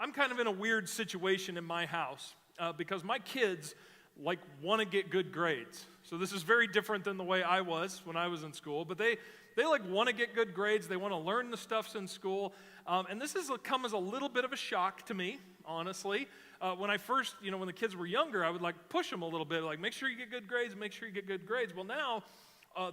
I'm kind of in a weird situation in my house because my kids want to get good grades. So this is very different than the way I was when I was in school, but they want to get good grades. They want to learn the stuffs in school. And this has come as a little bit of a shock to me, honestly. When I first, when the kids were younger, I would push them a little bit, make sure you get good grades, make sure you get good grades. Well, now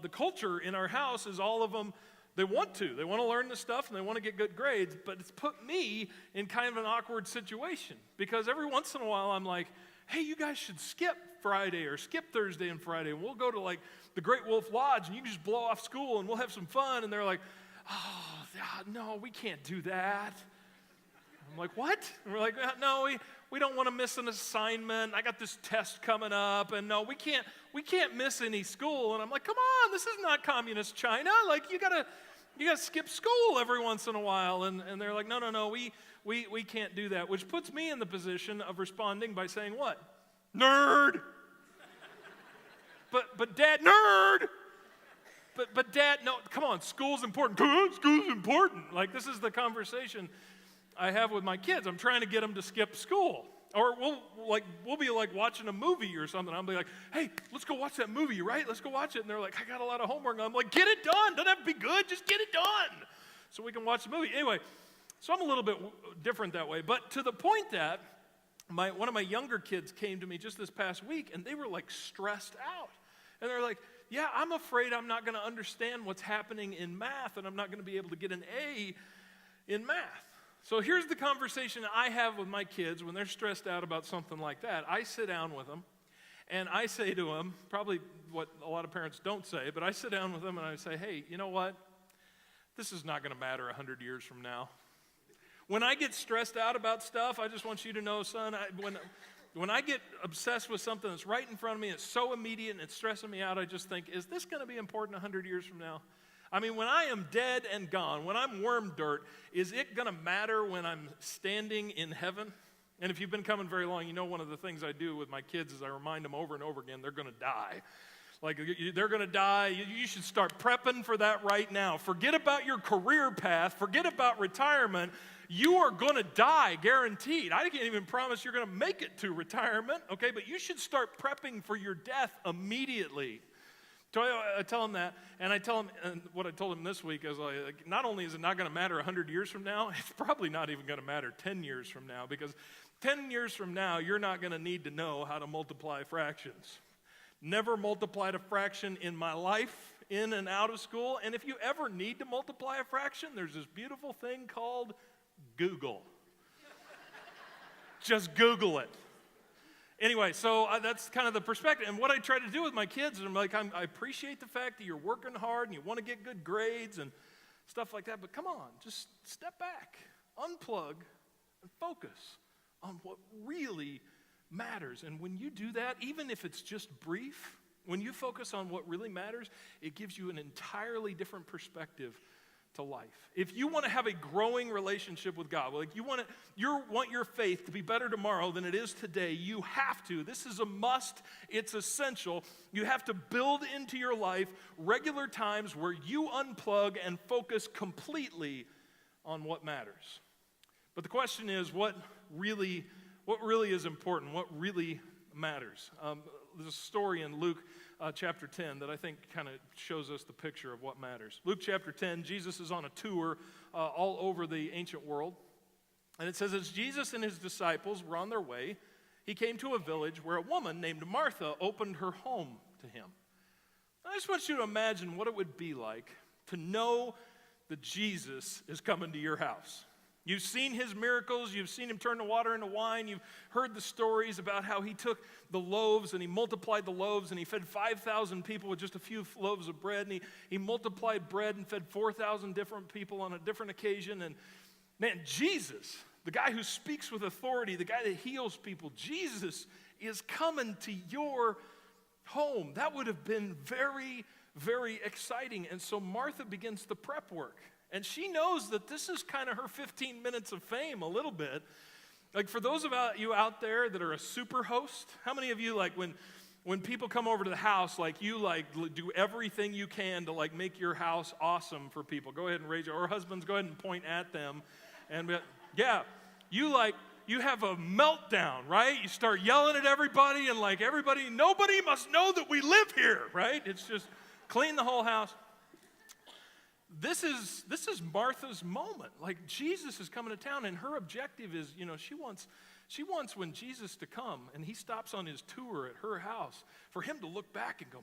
the culture in our house is all of them, they want to learn the stuff and they want to get good grades, but it's put me in kind of an awkward situation because every once in a while I'm like, hey, you guys should skip Friday or skip Thursday and Friday, and we'll go to the Great Wolf Lodge and you can just blow off school and we'll have some fun. And they're like, oh, no, we can't do that. I'm like, what? And we're like, no, we don't want to miss an assignment. I got this test coming up, and no, we can't miss any school. And I'm like, come on, this is not communist China. You gotta skip school every once in a while. And they're like, no, we can't do that, which puts me in the position of responding by saying what? Nerd. But Dad, nerd. But Dad, no, come on, school's important. School's important. This is the conversation I have with my kids. I'm trying to get them to skip school. Or we'll be watching a movie or something. I'll be like, hey, let's go watch that movie, right? Let's go watch it. And they're like, I got a lot of homework. I'm like, get it done. Doesn't have to be good. Just get it done so we can watch the movie. Anyway, so I'm a little bit different that way. But to the point that one of my younger kids came to me just this past week, and they were stressed out. And they're like, yeah, I'm afraid I'm not going to understand what's happening in math, and I'm not going to be able to get an A in math. So here's the conversation I have with my kids when they're stressed out about something like that. I sit down with them, and I say to them, probably what a lot of parents don't say, but I sit down with them and I say, hey, you know what? This is not going to matter 100 years from now. When I get stressed out about stuff, I just want you to know, son, when I get obsessed with something that's right in front of me, it's so immediate and it's stressing me out, I just think, is this going to be important 100 years from now? I mean, when I am dead and gone, when I'm worm dirt, is it going to matter when I'm standing in heaven? And if you've been coming very long, you know one of the things I do with my kids is I remind them over and over again, they're going to die. They're going to die. You should start prepping for that right now. Forget about your career path. Forget about retirement. You are going to die, guaranteed. I can't even promise you're going to make it to retirement, okay? But you should start prepping for your death immediately. So I tell them that, and I tell them, and what I told them this week is not only is it not going to matter 100 years from now, it's probably not even going to matter 10 years from now, because 10 years from now, you're not going to need to know how to multiply fractions. Never multiplied a fraction in my life, in and out of school, and if you ever need to multiply a fraction, there's this beautiful thing called Google. Just Google it. Anyway, so that's kind of the perspective. And what I try to do with my kids is I appreciate the fact that you're working hard and you want to get good grades and stuff like that, but come on, just step back, unplug, and focus on what really matters. And when you do that, even if it's just brief, when you focus on what really matters, it gives you an entirely different perspective to life. If you want to have a growing relationship with God, you want your faith to be better tomorrow than it is today, you have to. This is a must. It's essential. You have to build into your life regular times where you unplug and focus completely on what matters. But the question is, what really is important? What really matters? There's a story in Luke chapter 10 that I think kind of shows us the picture of what matters. Luke chapter 10, Jesus is on a tour all over the ancient world. And it says, as Jesus and his disciples were on their way, he came to a village where a woman named Martha opened her home to him. I just want you to imagine what it would be like to know that Jesus is coming to your house. You've seen his miracles. You've seen him turn the water into wine. You've heard the stories about how he took the loaves and he multiplied the loaves and he fed 5,000 people with just a few loaves of bread. And he multiplied bread and fed 4,000 different people on a different occasion. And man, Jesus, the guy who speaks with authority, the guy that heals people, Jesus is coming to your home. That would have been very, very exciting. And so Martha begins the prep work. And she knows that this is kind of her 15 minutes of fame a little bit. For those of you out there that are a super host, how many of you, when people come over to the house, you do everything you can to make your house awesome for people? Go ahead and raise your, or husbands, go ahead and point at them. And yeah, you have a meltdown, right? You start yelling at everybody and like nobody must know that we live here, right? It's just clean the whole house. This is Martha's moment. Like Jesus is coming to town and her objective is, she wants when Jesus to come and he stops on his tour at her house for him to look back and go,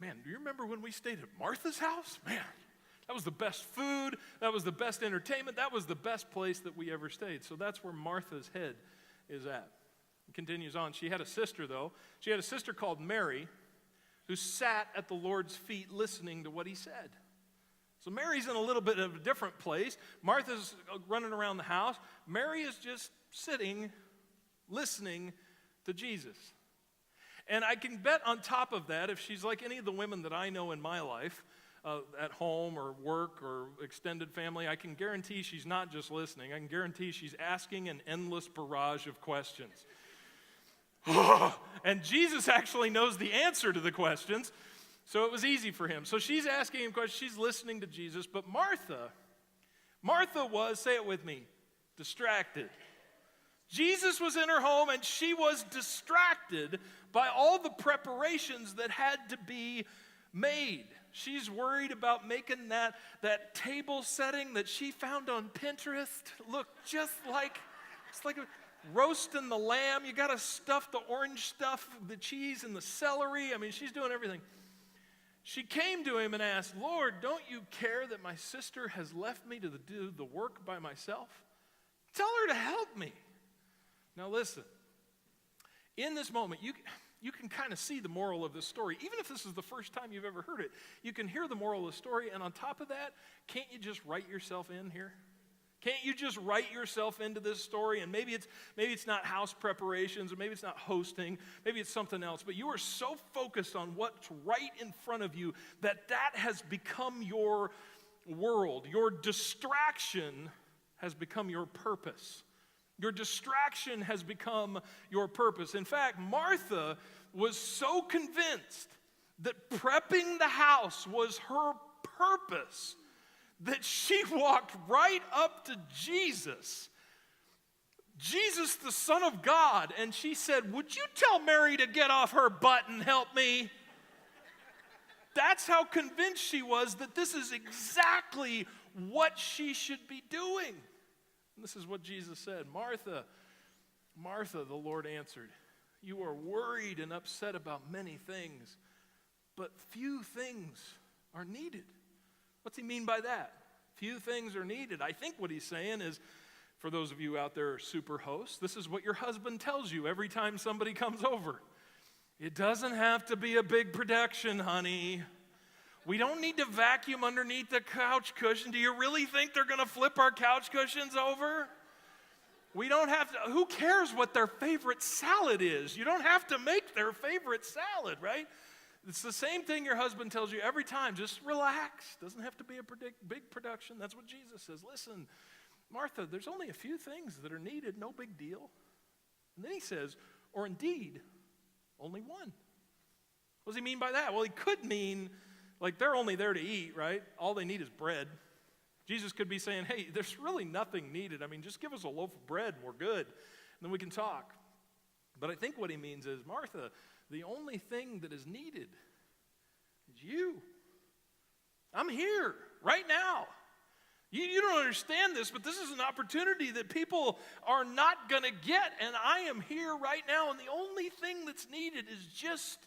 man, do you remember when we stayed at Martha's house? Man, that was the best food. That was the best entertainment. That was the best place that we ever stayed. So that's where Martha's head is at. It continues on. She had a sister, though. She had a sister called Mary who sat at the Lord's feet listening to what he said. So Mary's in a little bit of a different place. Martha's running around the house. Mary is just sitting, listening to Jesus. And I can bet on top of that, if she's like any of the women that I know in my life, at home or work or extended family, I can guarantee she's not just listening. I can guarantee she's asking an endless barrage of questions. And Jesus actually knows the answer to the questions, so it was easy for him. So she's asking him questions, she's listening to Jesus, but Martha was, say it with me, distracted. Jesus was in her home and she was distracted by all the preparations that had to be made. She's worried about making that table setting that she found on Pinterest look just like, it's like roasting the lamb. You got to stuff the orange stuff, the cheese, and the celery. I mean, she's doing everything. She came to him and asked, Lord, don't you care that my sister has left me to do the work by myself? Tell her to help me. Now listen, in this moment, you can kind of see the moral of this story. Even if this is the first time you've ever heard it, you can hear the moral of the story, and on top of that, can't you just write yourself in here? Can't you just write yourself into this story? And maybe it's not house preparations, or maybe it's not hosting, maybe it's something else, but you are so focused on what's right in front of you that has become your world. Your distraction has become your purpose. Your distraction has become your purpose. In fact, Martha was so convinced that prepping the house was her purpose that she walked right up to Jesus, the Son of God, and she said, would you tell Mary to get off her butt and help me? That's how convinced she was that this is exactly what she should be doing. And this is what Jesus said, Martha, Martha, the Lord answered, you are worried and upset about many things, but few things are needed. What's he mean by that? Few things are needed. I think what he's saying is, for those of you out there who are super hosts, this is what your husband tells you every time somebody comes over. It doesn't have to be a big production, honey. We don't need to vacuum underneath the couch cushion. Do you really think they're going to flip our couch cushions over? We don't have to. Who cares what their favorite salad is? You don't have to make their favorite salad, right? It's the same thing your husband tells you every time. Just relax. Doesn't have to be a big production. That's what Jesus says. Listen, Martha, there's only a few things that are needed. No big deal. And then he says, or indeed, only one. What does he mean by that? Well, he could mean, like, they're only there to eat, right? All they need is bread. Jesus could be saying, hey, there's really nothing needed. I mean, just give us a loaf of bread and we're good. And then we can talk. But I think what he means is, Martha, the only thing that is needed is you. I'm here right now. You don't understand this, but this is an opportunity that people are not going to get, and I am here right now, and the only thing that's needed is just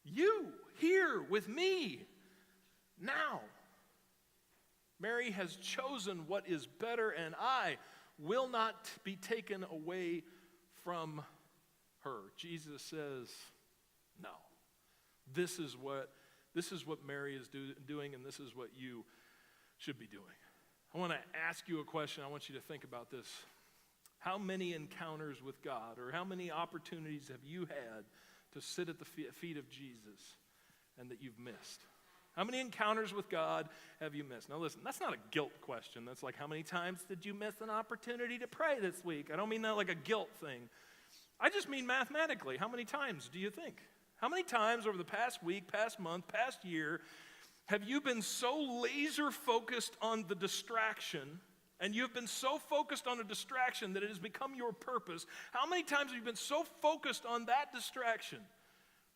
you here with me now. Mary has chosen what is better, and I will not be taken away from her. Jesus says, no. This is what Mary is doing, and this is what you should be doing. I want to ask you a question. I want you to think about this. How many encounters with God, or how many opportunities have you had to sit at the feet of Jesus and that you've missed? How many encounters with God have you missed? Now listen, that's not a guilt question. That's like, how many times did you miss an opportunity to pray this week? I don't mean that like a guilt thing. I just mean mathematically. How many times do you think? How many times over the past week, past month, past year have you been so laser focused on the distraction and you've been so focused on a distraction that it has become your purpose, how many times have you been so focused on that distraction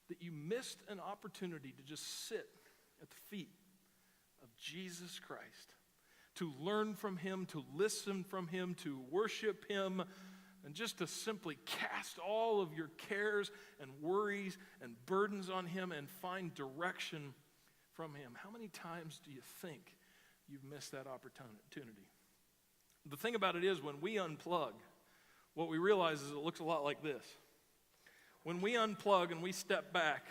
that you missed an opportunity to just sit at the feet of Jesus Christ, to learn from him, to listen from him, to worship him, and just to simply cast all of your cares and worries and burdens on him and find direction from him? How many times do you think you've missed that opportunity? The thing about it is, when we unplug, what we realize is it looks a lot like this. When we unplug and we step back,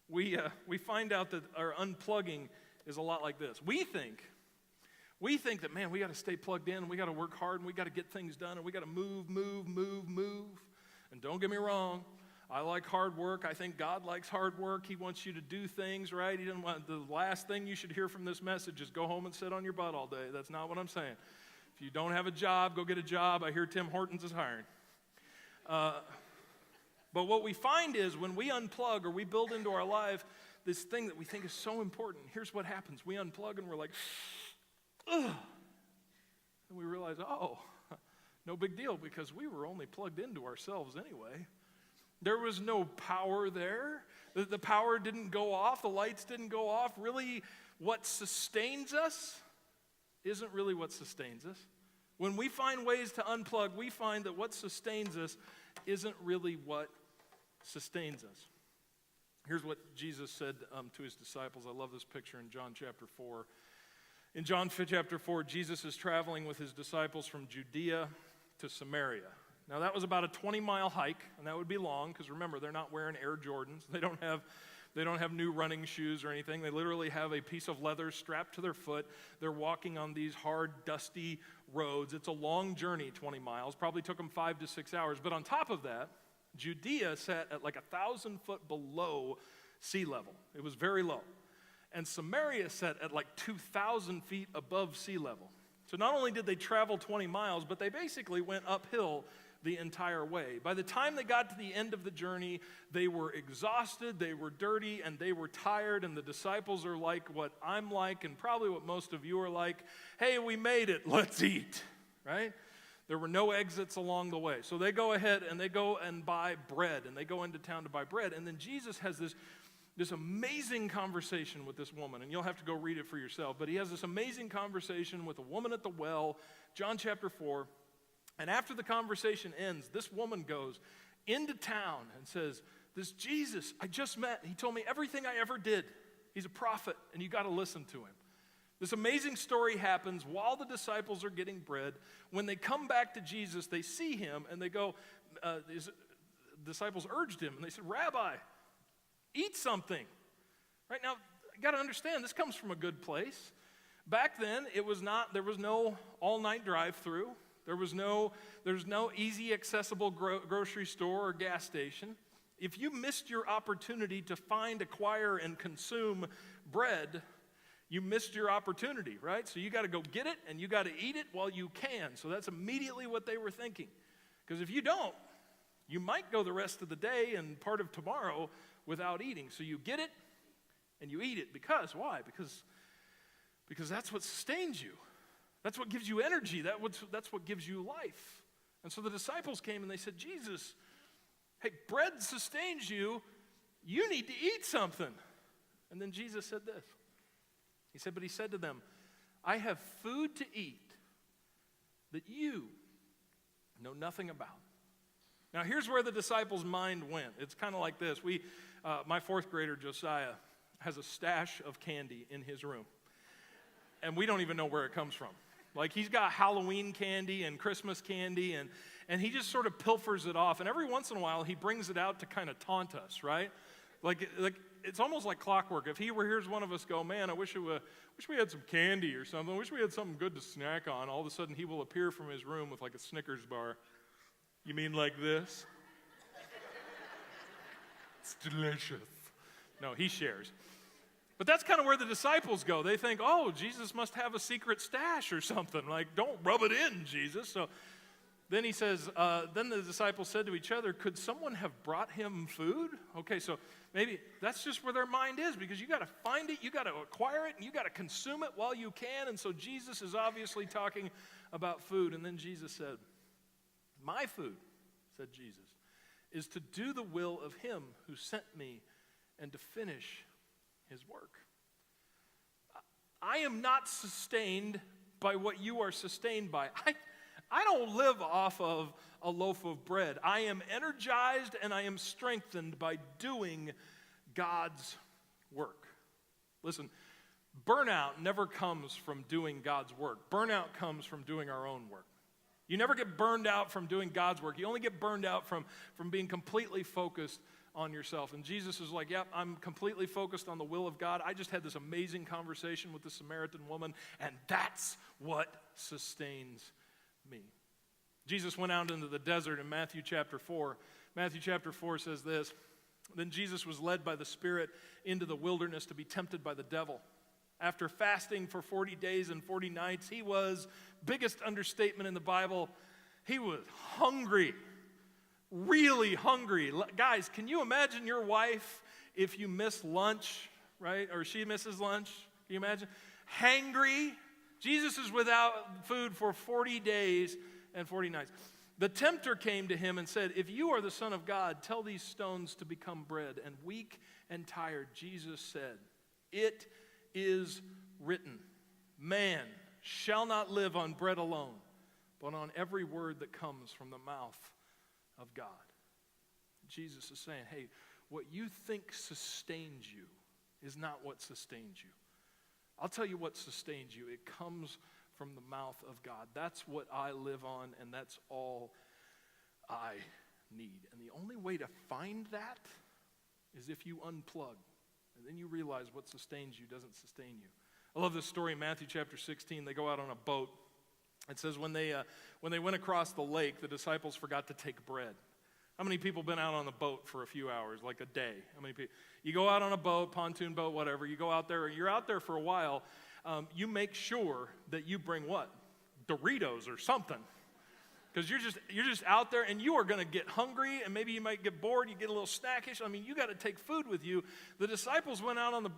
we find out that our unplugging is a lot like this. We think that, man, we got to stay plugged in, and we got to work hard, and we got to get things done, and we got to move. And don't get me wrong, I like hard work. I think God likes hard work. He wants you to do things, right? He doesn't want the last thing you should hear from this message is go home and sit on your butt all day. That's not what I'm saying. If you don't have a job, go get a job. I hear Tim Hortons is hiring. But what we find is when we unplug or we build into our life this thing that we think is so important, here's what happens. We unplug and we're like, ugh. And we realize, oh, no big deal, because we were only plugged into ourselves anyway. There was no power there. The power didn't go off. The lights didn't go off. Really, what sustains us isn't really what sustains us. When we find ways to unplug, we find that what sustains us isn't really what sustains us. Here's what Jesus said to his disciples. I love this picture in John chapter 4. In John chapter 4, Jesus is traveling with his disciples from Judea to Samaria. Now, that was about a 20-mile hike, and that would be long, because remember, they're not wearing Air Jordans. They don't have new running shoes or anything. They literally have a piece of leather strapped to their foot. They're walking on these hard, dusty roads. It's a long journey, 20 miles. Probably took them 5 to 6 hours. But on top of that, Judea sat at like 1,000 foot below sea level. It was very low. And Samaria sat at like 2,000 feet above sea level. So not only did they travel 20 miles, but they basically went uphill the entire way. By the time they got to the end of the journey, they were exhausted, they were dirty, and they were tired, and the disciples are like what I'm like, and probably what most of you are like. Hey, we made it, let's eat, right? There were no exits along the way. So they go ahead and they go and buy bread, and they go into town to buy bread, and then Jesus has this amazing conversation with this woman, and you'll have to go read it for yourself, but he has this amazing conversation with a woman at the well, John chapter 4, and after the conversation ends, this woman goes into town and says, this Jesus I just met, he told me everything I ever did. He's a prophet, and you got to listen to him. This amazing story happens while the disciples are getting bread. When they come back to Jesus, they see him, and they go, his disciples urged him, and they said, Rabbi, eat something. Right now, you got to understand, this comes from a good place. Back then, there was no all-night drive-through. There's no easy accessible grocery store or gas station. If you missed your opportunity to find, acquire, and consume bread, you missed your opportunity, right? So you got to go get it, and you got to eat it while you can. So that's immediately what they were thinking. Because if you don't, you might go the rest of the day and part of tomorrow without eating. So you get it, and you eat it. Because, why? Because that's what sustains you. That's what gives you energy. That's what gives you life. And so the disciples came and they said, Jesus, hey, bread sustains you. You need to eat something. And then Jesus said this. He said to them, I have food to eat that you know nothing about. Now here's where the disciples' mind went. It's kind of like this. My fourth grader, Josiah, has a stash of candy in his room. And we don't even know where it comes from. Like, he's got Halloween candy and Christmas candy, and he just sort of pilfers it off. And every once in a while, he brings it out to kind of taunt us, right? Like it's almost like clockwork. If he were here's one of us go, man, I wish we had some candy or something. I wish we had something good to snack on. All of a sudden, he will appear from his room with like a Snickers bar. You mean like this? It's delicious. No, he shares. But that's kind of where the disciples go. They think, oh, Jesus must have a secret stash or something. Like, don't rub it in, Jesus. So then he says, then the disciples said to each other, could someone have brought him food? Okay, so maybe that's just where their mind is, because you got to find it, you got to acquire it, and you got to consume it while you can. And so Jesus is obviously talking about food. And then Jesus said, my food, said Jesus, is to do the will of him who sent me and to finish his work. I am not sustained by what you are sustained by. I don't live off of a loaf of bread. I am energized and I am strengthened by doing God's work. Listen, burnout never comes from doing God's work. Burnout comes from doing our own work. You never get burned out from doing God's work. You only get burned out from being completely focused on yourself. And Jesus is like, yep, I'm completely focused on the will of God. I just had this amazing conversation with the Samaritan woman, and that's what sustains me. Jesus went out into the desert in Matthew chapter 4. Matthew chapter 4 says this, then Jesus was led by the Spirit into the wilderness to be tempted by the devil. After fasting for 40 days and 40 nights, he was, biggest understatement in the Bible, he was hungry, really hungry. Guys, can you imagine your wife if you miss lunch, right? Or she misses lunch? Can you imagine? Hangry. Jesus is without food for 40 days and 40 nights. The tempter came to him and said, if you are the Son of God, tell these stones to become bread. And weak and tired, Jesus said, it is written, man shall not live on bread alone, but on every word that comes from the mouth of God. Jesus is saying, hey, what you think sustains you is not what sustains you. I'll tell you what sustains you. It comes from the mouth of God. That's what I live on, and that's all I need. And the only way to find that is if you unplug. And then you realize what sustains you doesn't sustain you. I love this story in Matthew chapter 16. They go out on a boat. It says when they went across the lake, the disciples forgot to take bread. How many people been out on the boat for a few hours, like a day? How many people? You go out on a boat, pontoon boat, whatever. You go out there, you're out there for a while. You make sure that you bring what? Doritos or something. Because you're just out there and you are going to get hungry and maybe you might get bored, you get a little snackish. I mean, you got to take food with you. The disciples went out on the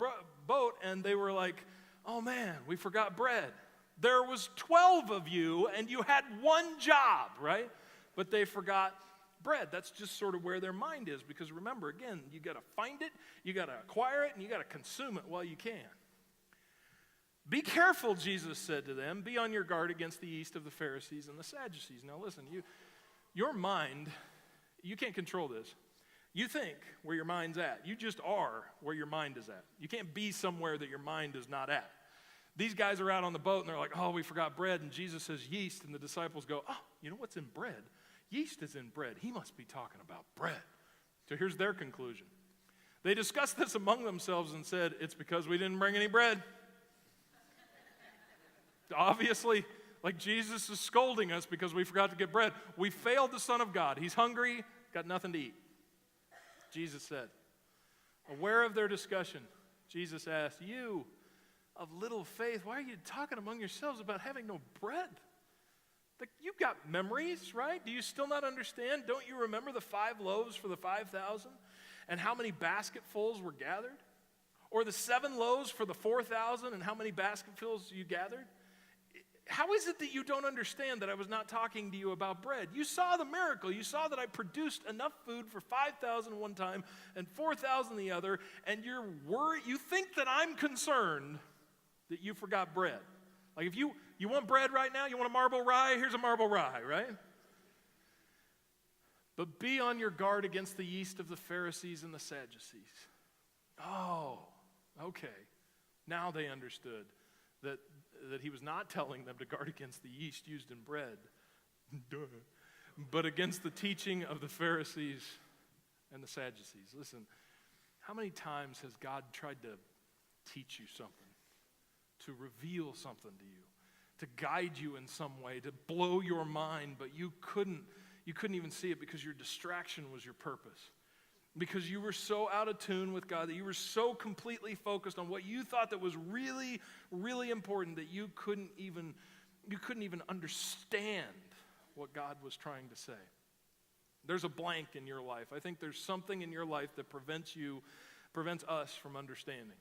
boat and they were like, oh man, we forgot bread. There was 12 of you and you had one job, right? But they forgot bread. That's just sort of where their mind is because remember, again, you got to find it, you got to acquire it, and you got to consume it while you can. Be careful, Jesus said to them. Be on your guard against the yeast of the Pharisees and the Sadducees. Now listen, your mind, you can't control this. You think where your mind's at. You just are where your mind is at. You can't be somewhere that your mind is not at. These guys are out on the boat and they're like, oh, we forgot bread. And Jesus says yeast. And the disciples go, oh, you know what's in bread? Yeast is in bread. He must be talking about bread. So here's their conclusion. They discussed this among themselves and said, it's because we didn't bring any bread. Obviously, like Jesus is scolding us because we forgot to get bread. We failed the Son of God. He's hungry, got nothing to eat. Jesus said, aware of their discussion, Jesus asked, you of little faith, why are you talking among yourselves about having no bread? Like, you've got memories, right? Do you still not understand? Don't you remember the 5 loaves for the 5,000 and how many basketfuls were gathered? Or the 7 loaves for the 4,000 and how many basketfuls you gathered? How is it that you don't understand that I was not talking to you about bread? You saw the miracle. You saw that I produced enough food for 5,000 one time and 4,000 the other, and you're worried. You think that I'm concerned that you forgot bread. Like if you want bread right now, you want a marble rye, here's a marble rye, right? But be on your guard against the yeast of the Pharisees and the Sadducees. Oh, okay. Now they understood that he was not telling them to guard against the yeast used in bread, but against the teaching of the Pharisees and the Sadducees. Listen, how many times has God tried to teach you something, to reveal something to you, to guide you in some way, to blow your mind, but you couldn't even see it because your distraction was your purpose? Because you were so out of tune with God, that you were so completely focused on what you thought that was really, really important that you couldn't even understand what God was trying to say. There's a blank in your life. I think there's something in your life that prevents us from understanding.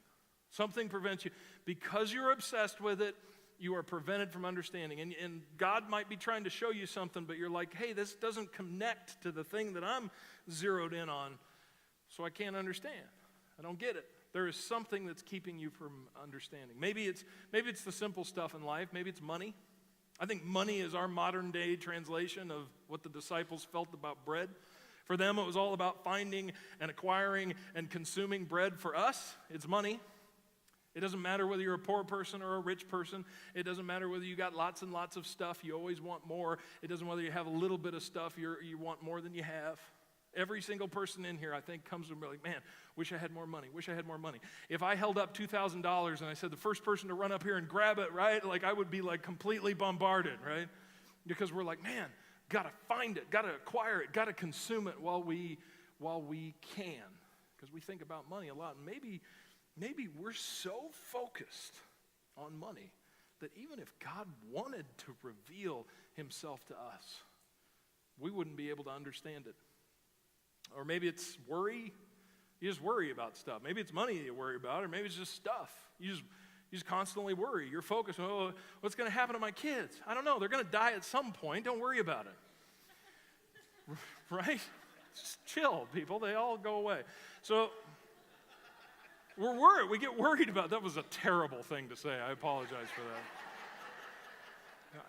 Something prevents you because you're obsessed with it, you are prevented from understanding. And God might be trying to show you something, but you're like, hey, this doesn't connect to the thing that I'm zeroed in on, so I can't understand. I don't get it. There is something that's keeping you from understanding. Maybe it's the simple stuff in life. Maybe it's money. I think money is our modern day translation of what the disciples felt about bread. For them, it was all about finding and acquiring and consuming bread. For us, it's money. It doesn't matter whether you're a poor person or a rich person. It doesn't matter whether you got lots and lots of stuff. You always want more. It doesn't matter whether you have a little bit of stuff. You want more than you have. Every single person in here, I think, comes to me like, man, wish I had more money, wish I had more money. If I held up $2,000 and I said the first person to run up here and grab it, right, like I would be like completely bombarded, right? Because we're like, man, got to find it, got to acquire it, got to consume it while we can. Because we think about money a lot. And maybe we're so focused on money that even if God wanted to reveal himself to us, we wouldn't be able to understand it. Or maybe it's worry. You just worry about stuff. Maybe it's money you worry about, or maybe it's just stuff. You just constantly worry. You're focused on, oh, what's going to happen to my kids? I don't know. They're going to die at some point. Don't worry about it. Right? Just chill, people. They all go away. So we're worried. We get worried about. That was a terrible thing to say. I apologize for that.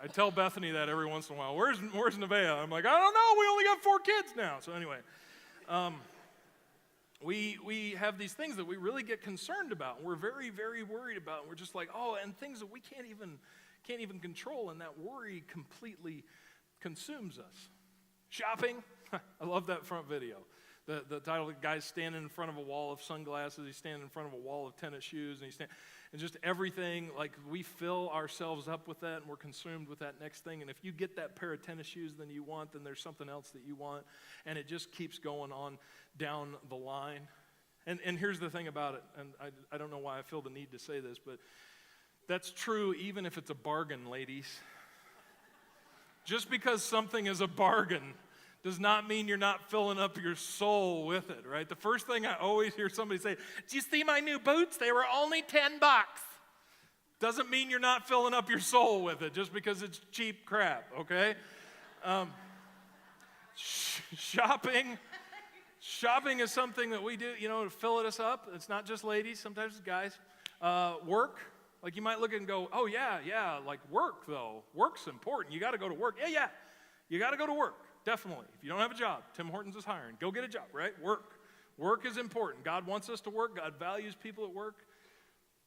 I tell Bethany that every once in a while. Where's Nevaeh? I'm like, I don't know. We only got 4 kids now. So anyway. We have these things that we really get concerned about, and we're very, very worried about, and we're just like, oh, and things that we can't even control, and that worry completely consumes us. Shopping, I love that front video. The title, the guy's standing in front of a wall of sunglasses, he's standing in front of a wall of tennis shoes, and just everything, like we fill ourselves up with that, and we're consumed with that next thing. And if you get that pair of tennis shoes then there's something else that you want, and it just keeps going on down the line. And here's the thing about it, and I don't know why I feel the need to say this, but that's true even if it's a bargain, ladies. Just because something is a bargain does not mean you're not filling up your soul with it, right? The first thing I always hear somebody say, "Did you see my new boots? They were only $10." Doesn't mean you're not filling up your soul with it just because it's cheap crap, okay? Shopping is something that we do, to fill us up. It's not just ladies, sometimes it's guys. Work, like you might look at it and go, oh yeah, like work though. Work's important. You got to go to work. Yeah, you got to go to work. Definitely. If you don't have a job, Tim Hortons is hiring. Go get a job, right? Work is important. God wants us to work. God values people at work.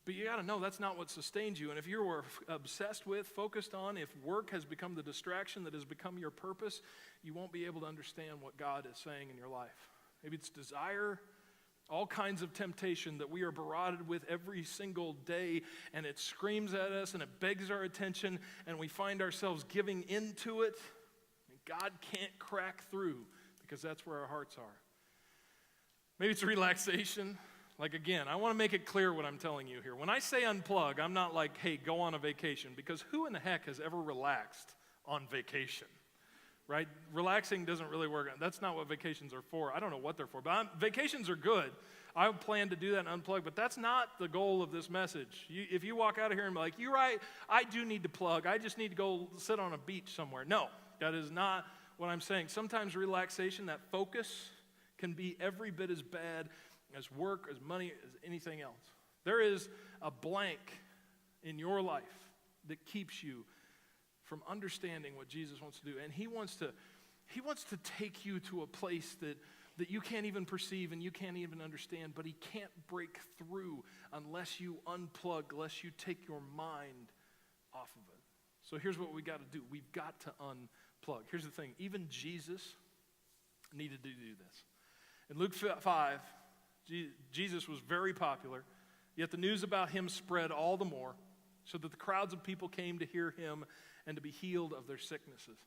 But you got to know that's not what sustains you. And if you're obsessed with, focused on, if work has become the distraction that has become your purpose, you won't be able to understand what God is saying in your life. Maybe it's desire, all kinds of temptation that we are barraged with every single day, and it screams at us and it begs our attention, and we find ourselves giving into it. God can't crack through because that's where our hearts are. Maybe it's relaxation. Like again, I want to make it clear what I'm telling you here. When I say unplug, I'm not like, hey, go on a vacation, because who in the heck has ever relaxed on vacation, right? Relaxing doesn't really work. That's not what vacations are for. I don't know what they're for, but vacations are good. I plan to do that and unplug, but that's not the goal of this message. If you walk out of here and be like, you're right, I do need to plug. I just need to go sit on a beach somewhere. No. That is not what I'm saying. Sometimes relaxation, that focus, can be every bit as bad as work, as money, as anything else. There is a blank in your life that keeps you from understanding what Jesus wants to do. And he wants to take you to a place that you can't even perceive and you can't even understand, but he can't break through unless you unplug, unless you take your mind off of it. So here's what we got to do. We've got to unplug. Here's the thing. Even Jesus needed to do this. In Luke 5, Jesus was very popular, yet the news about him spread all the more, so that the crowds of people came to hear him and to be healed of their sicknesses.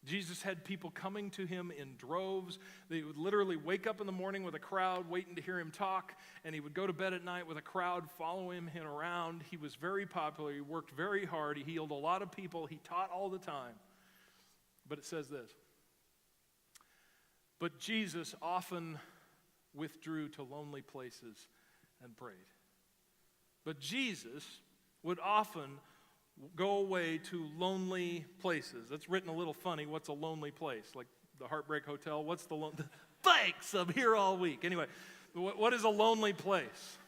Jesus had people coming to him in droves. They would literally wake up in the morning with a crowd waiting to hear him talk, and he would go to bed at night with a crowd following him around. He was very popular. He worked very hard. He healed a lot of people. He taught all the time. But it says this: but Jesus often withdrew to lonely places and prayed. But Jesus would often go away to lonely places. That's written a little funny. What's a lonely place? Like the Heartbreak Hotel? What's the Thanks, I'm here all week. Anyway, what is a lonely place?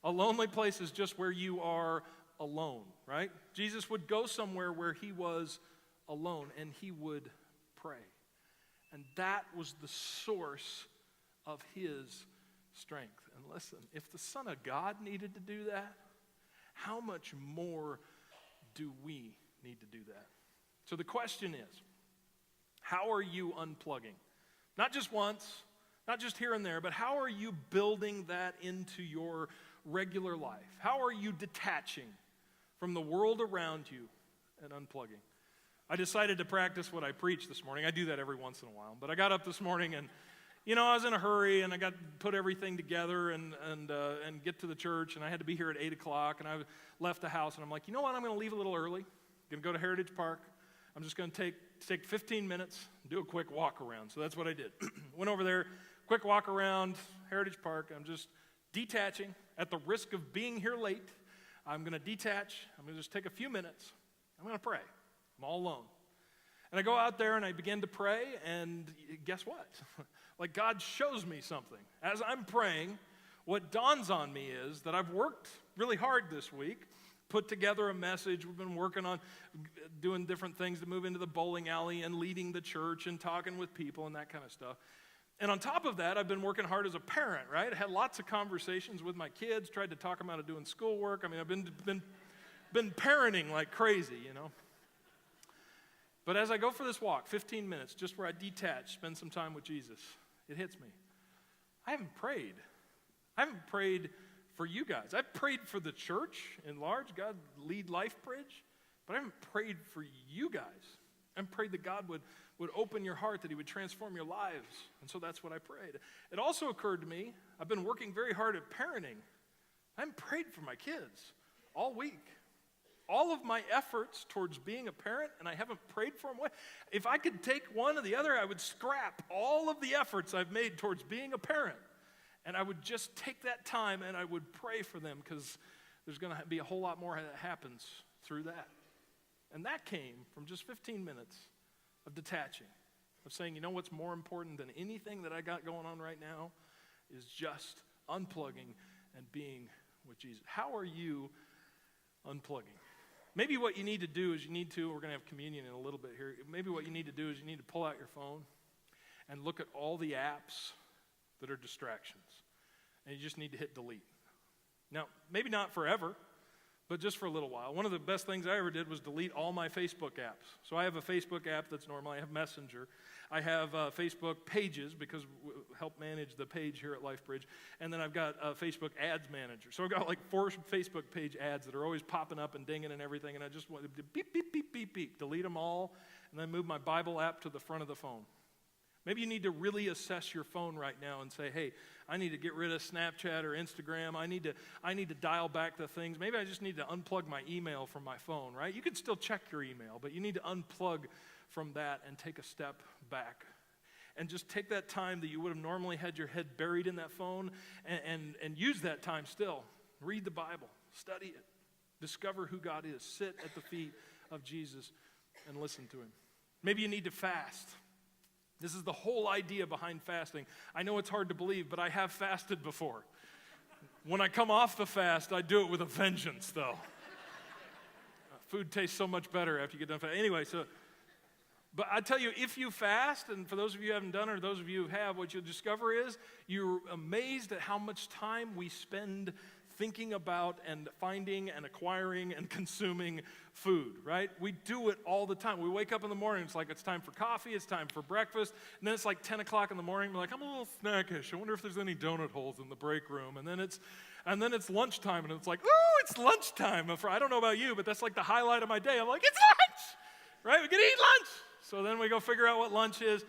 A lonely place is just where you are alone, right? Jesus would go somewhere where he was alone, and he would pray. And that was the source of his strength. And listen, if the Son of God needed to do that, how much more do we need to do that? So the question is, how are you unplugging? Not just once, not just here and there, but how are you building that into your regular life? How are you detaching from the world around you and unplugging? I decided to practice what I preach this morning. I do that every once in a while. But I got up this morning and, I was in a hurry and I got to put everything together and get to the church. And I had to be here at 8 o'clock. And I left the house and I'm like, you know what? I'm going to leave a little early. I'm going to go to Heritage Park. I'm just going to take 15 minutes and do a quick walk around. So that's what I did. Went over there, quick walk around Heritage Park. I'm just detaching at the risk of being here late. I'm going to detach. I'm going to just take a few minutes. I'm going to pray. I'm all alone. And I go out there and I begin to pray, and guess what? Like God shows me something. As I'm praying, what dawns on me is that I've worked really hard this week, put together a message. We've been working on doing different things to move into the bowling alley and leading the church and talking with people and that kind of stuff. And on top of that, I've been working hard as a parent, right? I had lots of conversations with my kids, tried to talk them out of doing schoolwork. I mean, I've been parenting like crazy, But as I go for this walk, 15 minutes, just where I detach, spend some time with Jesus, it hits me. I haven't prayed. I haven't prayed for you guys. I've prayed for the church in large, God lead Life Bridge, but I haven't prayed for you guys. I prayed that God would open your heart, that he would transform your lives. And so that's what I prayed. It also occurred to me, I've been working very hard at parenting. I haven't prayed for my kids all week. All of my efforts towards being a parent, and I haven't prayed for them. If I could take one or the other, I would scrap all of the efforts I've made towards being a parent. And I would just take that time and I would pray for them, because there's going to be a whole lot more that happens through that. And that came from just 15 minutes of detaching, of saying, what's more important than anything that I got going on right now is just unplugging and being with Jesus. How are you unplugging? Maybe what you need to do is we're going to have communion in a little bit here. Maybe what you need to do is you need to pull out your phone and look at all the apps that are distractions. And you just need to hit delete. Now, maybe not forever, but just for a little while. One of the best things I ever did was delete all my Facebook apps. So I have a Facebook app that's normal. I have Messenger. I have Facebook pages, because we help manage the page here at LifeBridge. And then I've got a Facebook ads manager. So I've got like 4 Facebook page ads that are always popping up and dinging and everything. And I just want to beep, beep, beep, beep, beep, delete them all, and then move my Bible app to the front of the phone. Maybe you need to really assess your phone right now and say, hey, I need to get rid of Snapchat or Instagram. I need to dial back the things. Maybe I just need to unplug my email from my phone, right? You can still check your email, but you need to unplug from that and take a step back. And just take that time that you would have normally had your head buried in that phone and use that time still. Read the Bible. Study it. Discover who God is. Sit at the feet of Jesus and listen to him. Maybe you need to fast. This is the whole idea behind fasting. I know it's hard to believe, but I have fasted before. When I come off the fast, I do it with a vengeance, though. Food tastes so much better after you get done fasting. Anyway, but I tell you, if you fast, and for those of you who haven't done it, or those of you who have, what you'll discover is you're amazed at how much time we spend thinking about and finding and acquiring and consuming food, right? We do it all the time. We wake up in the morning, it's like it's time for coffee, it's time for breakfast, and then it's like 10 o'clock in the morning, we're like, I'm a little snackish. I wonder if there's any donut holes in the break room. And then it's lunchtime, and it's like, ooh, it's lunchtime. I don't know about you, but that's like the highlight of my day. I'm like, it's lunch, right? We can eat lunch. So then we go figure out what lunch is,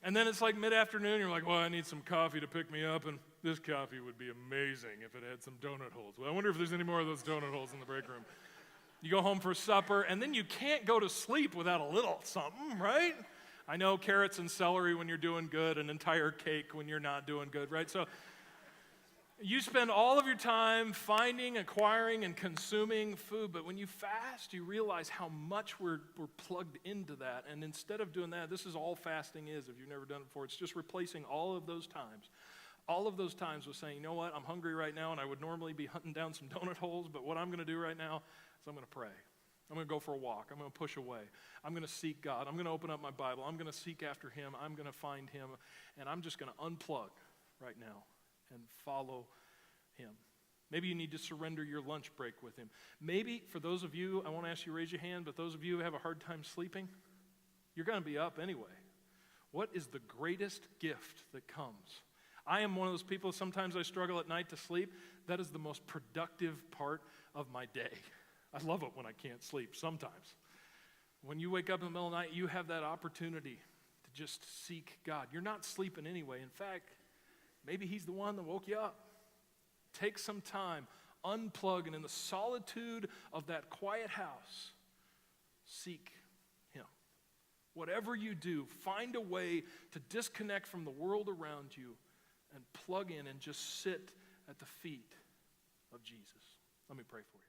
and then it's like mid-afternoon, you're like, well, I need some coffee to pick me up, and this coffee would be amazing if it had some donut holes. Well, I wonder if there's any more of those donut holes in the break room. You go home for supper, and then you can't go to sleep without a little something, right? I know carrots and celery when you're doing good, an entire cake when you're not doing good, right? So You spend all of your time finding, acquiring, and consuming food, but when you fast, you realize how much we're plugged into that. And instead of doing that, this is all fasting is, if you've never done it before. It's just replacing all of those times. All of those times with saying, you know what, I'm hungry right now, and I would normally be hunting down some donut holes, but what I'm going to do right now is I'm going to pray. I'm going to go for a walk. I'm going to push away. I'm going to seek God. I'm going to open up my Bible. I'm going to seek after Him. I'm going to find Him, and I'm just going to unplug right now and follow Him. Maybe you need to surrender your lunch break with Him. Maybe, for those of you, I won't ask you to raise your hand, but those of you who have a hard time sleeping, you're going to be up anyway. What is the greatest gift that comes? I am one of those people, sometimes I struggle at night to sleep. That is the most productive part of my day. I love it when I can't sleep sometimes. When you wake up in the middle of the night, you have that opportunity to just seek God. You're not sleeping anyway. In fact, maybe He's the one that woke you up. Take some time, unplug, and in the solitude of that quiet house, seek Him. Whatever you do, find a way to disconnect from the world around you and plug in and just sit at the feet of Jesus. Let me pray for you.